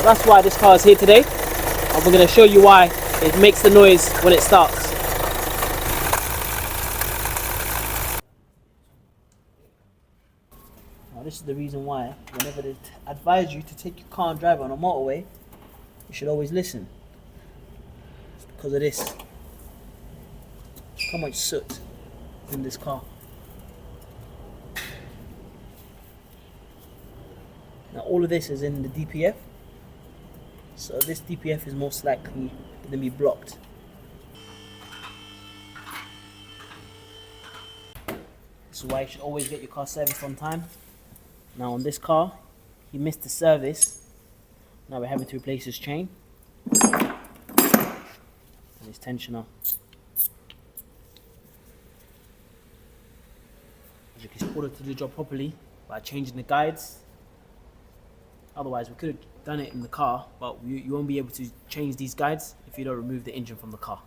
that's why this car is here today, and we're going to show you why it makes the noise when it starts. Now this is the reason why whenever they advise you to take your car and drive on a motorway, you should always listen. It's because of this. Look how much soot in this car. Now all of this is in the DPF, so this DPF is most likely going to be blocked. This is why you should always get your car serviced on time. Now on this car, he missed the service. Now we're having to replace his chain and his tensioner. As you can order to do the job properly by changing the guides. Otherwise, we could have done it in the car, but you won't be able to change these guides if you don't remove the engine from the car.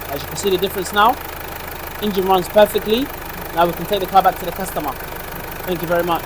As you can see the difference now, engine runs perfectly. Now we can take the car back to the customer. Thank you very much.